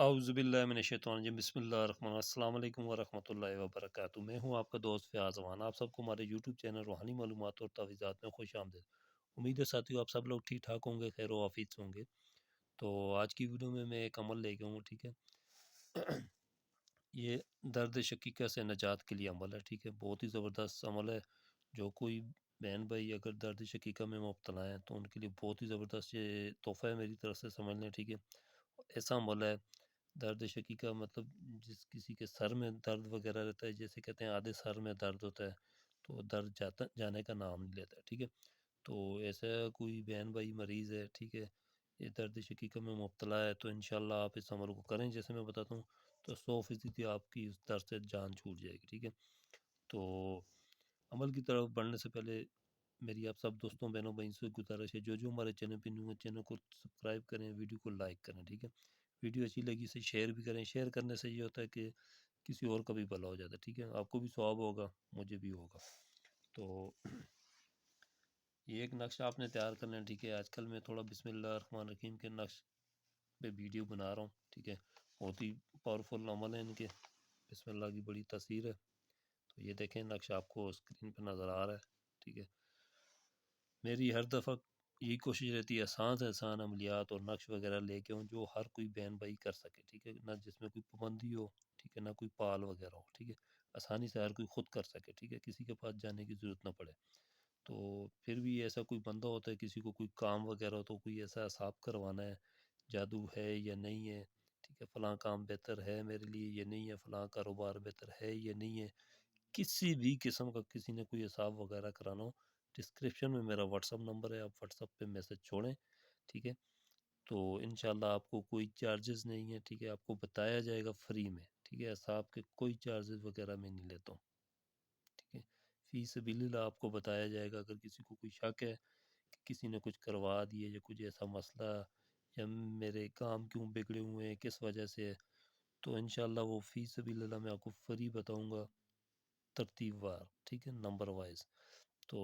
اعوذ باللہ من الشیطان الرجیم بسم اللہ الرحمن الرحیم السلام علیکم ورحمۃ اللہ وبرکاتہ۔ میں ہوں آپ کا دوست فیاض امان۔ آپ سب کو ہمارے یوٹیوب چینل روحانی معلومات اور تحفظات میں خوش آمدید۔ امید ہے ساتھیو آپ سب لوگ ٹھیک ٹھاک ہوں گے، خیر و عافیت ہوں گے۔ تو آج کی ویڈیو میں ایک عمل لے کے ہوں، ٹھیک ہے۔ یہ درد شقیقہ سے نجات کے لیے عمل ہے، ٹھیک ہے۔ بہت ہی زبردست عمل ہے۔ جو کوئی بہن بھائی اگر درد شقیقہ میں مبتلا ہیں تو ان کے لیے بہت ہی زبردست یہ تحفہ ہے میری طرف سے، سمجھ لیں، ٹھیک ہے۔ ایسا عمل ہے درد شقیقہ، مطلب جس کسی کے سر میں درد وغیرہ رہتا ہے، جیسے کہتے ہیں آدھے سر میں درد ہوتا ہے تو درد جانے کا نام نہیں لیتا ہے، ٹھیک ہے۔ تو ایسا کوئی بہن بھائی مریض ہے، ٹھیک ہے، یہ درد شقیقہ میں مبتلا ہے تو انشاءاللہ آپ اس عمل کو کریں جیسے میں بتاتا ہوں، تو 100% آپ کی اس درد سے جان چھوٹ جائے گی، ٹھیک ہے۔ تو عمل کی طرف بڑھنے سے پہلے میری آپ سب دوستوں بہنوں بھائیوں سے گزارش ہے، جو ہمارے چینل پہ نیو ہے چینل کو سبسکرائب کریں، ویڈیو کو لائک کریں، ٹھیک ہے۔ ویڈیو اچھی لگی اسے شیئر بھی کریں۔ شیئر کرنے سے یہ ہوتا ہے کہ کسی اور کا بھی بھلا ہو جاتا ہے، ٹھیک ہے۔ آپ کو بھی ثواب ہوگا، مجھے بھی ہوگا۔ تو یہ ایک نقشہ آپ نے تیار کرنا ہے، ٹھیک ہے۔ آج کل میں تھوڑا بسم اللہ الرحمن الرحیم کے نقش پہ ویڈیو بنا رہا ہوں، ٹھیک ہے۔ بہت ہی پاورفل عمل ہے ان کے، بسم اللہ کی بڑی تاثیر ہے۔ تو یہ دیکھیں نقشہ آپ کو اسکرین پہ نظر آ رہا ہے، ٹھیک ہے۔ میری ہر دفعہ یہی کوشش رہتی ہے آسان سے آسان عملیات اور نقش وغیرہ لے کے ہوں جو ہر کوئی بہن بھائی کر سکے، ٹھیک ہے۔ نہ جس میں کوئی پابندی ہو، ٹھیک ہے، نہ کوئی پال وغیرہ ہو، ٹھیک ہے۔ آسانی سے ہر کوئی خود کر سکے، ٹھیک ہے، کسی کے پاس جانے کی ضرورت نہ پڑے۔ تو پھر بھی ایسا کوئی بندہ ہوتا ہے، کسی کو کوئی کام وغیرہ ہو تو کوئی ایسا حساب کروانا ہے، جادو ہے یا نہیں ہے، ٹھیک ہے، فلاں کام بہتر ہے میرے لیے یا نہیں ہے، فلاں کاروبار بہتر ہے یا نہیں ہے، کسی بھی قسم کا کسی نے کوئی حساب وغیرہ کرانا ہو، ڈسکرپشن میں میرا واٹس اپ نمبر ہے، آپ واٹس اپ پہ میسج چھوڑیں، ٹھیک ہے۔ تو انشاءاللہ آپ کو کوئی چارجز نہیں ہے، ٹھیک ہے، آپ کو بتایا جائے گا فری میں، ٹھیک ہے، حساب کے کوئی چارجز وغیرہ میں نہیں لیتا ہوں، ٹھیک ہے۔ فی سبیل اللہ آپ کو بتایا جائے گا۔ اگر کسی کو کوئی شک ہے کہ کسی نے کچھ کروا دیے یا کچھ ایسا مسئلہ یا میرے کام کیوں بگڑے ہوئے ہیں، کس وجہ سے ہے، تو انشاءاللہ وہ فی سبیل اللہ میں آپ کو فری بتاؤں گا، ترتیب وار، ٹھیک ہے، نمبر وائز۔ تو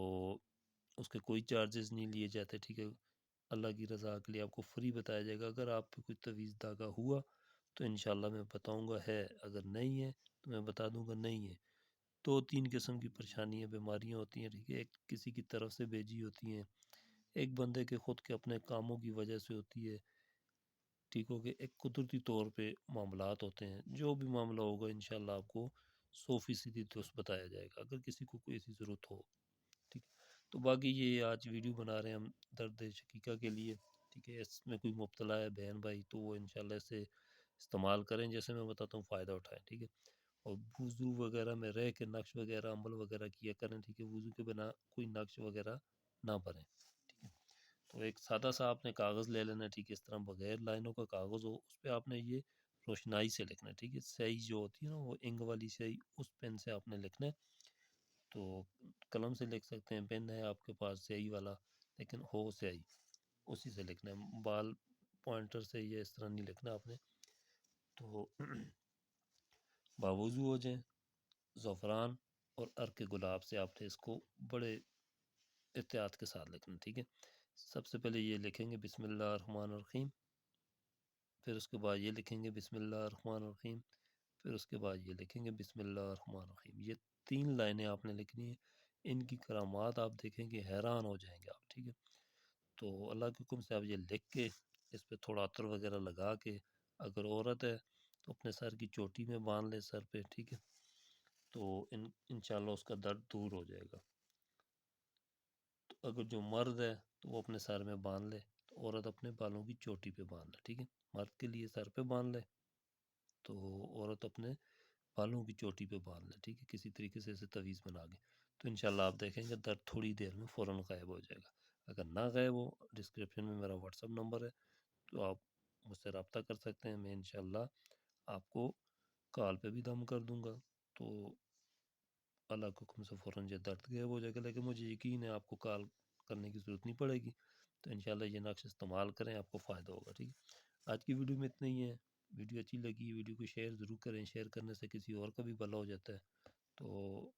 اس کے کوئی چارجز نہیں لیے جاتے، ٹھیک ہے۔ اللہ کی رضا کے لیے آپ کو فری بتایا جائے گا۔ اگر آپ پہ کوئی تعویذ دھاگا ہوا تو انشاءاللہ میں بتاؤں گا ہے، اگر نہیں ہے تو میں بتا دوں گا نہیں ہے۔ 2-3 قسم کی پریشانیاں بیماریاں ہوتی ہیں، ٹھیک ہے۔ ایک کسی کی طرف سے بھیجی ہوتی ہیں، ایک بندے کے خود کے اپنے کاموں کی وجہ سے ہوتی ہے، ٹھیک ہو کہ ایک قدرتی طور پہ معاملات ہوتے ہیں۔ جو بھی معاملہ ہوگا انشاءاللہ آپ کو 100% درست بتایا جائے گا اگر کسی کو کوئی ایسی ضرورت ہو، ٹھیک ہے۔ تو باقی یہ آج ویڈیو بنا رہے ہیں ہم درد شقیقہ کے لیے، ٹھیک ہے۔ اس میں کوئی مبتلا ہے بہن بھائی تو وہ انشاءاللہ اسے استعمال کریں جیسے میں بتاتا ہوں، فائدہ اٹھائیں، ٹھیک ہے۔ اور وضو وغیرہ میں رہ کے نقش وغیرہ عمل وغیرہ کیا کریں، ٹھیک ہے۔ وضو کے بنا کوئی نقش وغیرہ نہ بھریں، ٹھیک ہے۔ تو ایک سادہ سا آپ نے کاغذ لے لینا، ٹھیک ہے، اس طرح بغیر لائنوں کا کاغذ ہو، اس پہ آپ نے یہ روشنائی سے لکھنا ہے، ٹھیک ہے۔ سیاہی جو ہوتی ہے نا وہ انک والی سیاہی، اس پین سے آپ نے لکھنا ہے۔ تو قلم سے لکھ سکتے ہیں، پین ہے آپ کے پاس سیاہی والا، لیکن ہو سیاہی اسی سے لکھنا ہے، بال پوائنٹر سے یہ اس طرح نہیں لکھنا آپ نے۔ تو باوضو ہو جائیں، زعفران اور عرق گلاب سے آپ نے اس کو بڑے احتیاط کے ساتھ لکھنا، ٹھیک ہے۔ سب سے پہلے یہ لکھیں گے بسم اللہ الرحمن الرحیم، پھر اس کے بعد یہ لکھیں گے بسم اللہ الرحمن الرحیم، پھر اس کے بعد یہ لکھیں گے بسم اللہ الرحمن الرحیم۔ یہ 3 لائنیں آپ نے لکھنی ہیں۔ ان کی کرامات آپ دیکھیں گے، حیران ہو جائیں گے آپ، ٹھیک ہے۔ تو اللہ کے حکم سے آپ یہ لکھ کے اس پہ تھوڑا عطر وغیرہ لگا کے، اگر عورت ہے تو اپنے سر کی چوٹی میں باندھ لے سر پہ، ٹھیک ہے۔ تو انشاءاللہ اس کا درد دور ہو جائے گا۔ تو اگر جو مرد ہے تو وہ اپنے سر میں باندھ لے، تو عورت اپنے بالوں کی چوٹی پہ باندھ لے، ٹھیک ہے۔ مرد کے لیے سر پہ باندھ لے تو عورت اپنے بالوں کی چوٹی پہ باندھ لے، ٹھیک ہے، کسی طریقے سے اسے تعویذ بنا کے۔ تو انشاءاللہ آپ دیکھیں گے درد تھوڑی دیر میں فوراً غائب ہو جائے گا۔ اگر نہ غائب ہو، ڈسکرپشن میں میرا واٹس اپ نمبر ہے، تو آپ مجھ سے رابطہ کر سکتے ہیں۔ میں انشاءاللہ آپ کو کال پہ بھی دم کر دوں گا، تو اللہ کے حکم سے فوراً یہ درد غائب ہو جائے گا۔ لیکن مجھے یقین ہے آپ کو کال کرنے کی ضرورت نہیں پڑے گی۔ تو انشاءاللہ یہ نقش استعمال کریں، آپ کو فائدہ ہوگا، ٹھیک ہے۔ آج کی ویڈیو میں اتنا ہی ہے۔ ویڈیو اچھی لگی ویڈیو کو شیئر ضرور کریں، شیئر کرنے سے کسی اور کا بھی بھلا ہو جاتا ہے۔ تو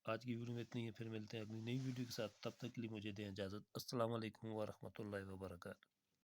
آج کی ویڈیو میں اتنی ہے، پھر ملتے ہیں اگلی نئی ویڈیو کے ساتھ، تب تک کے لیے مجھے دیں اجازت۔ السلام علیکم ورحمۃ اللہ وبرکاتہ۔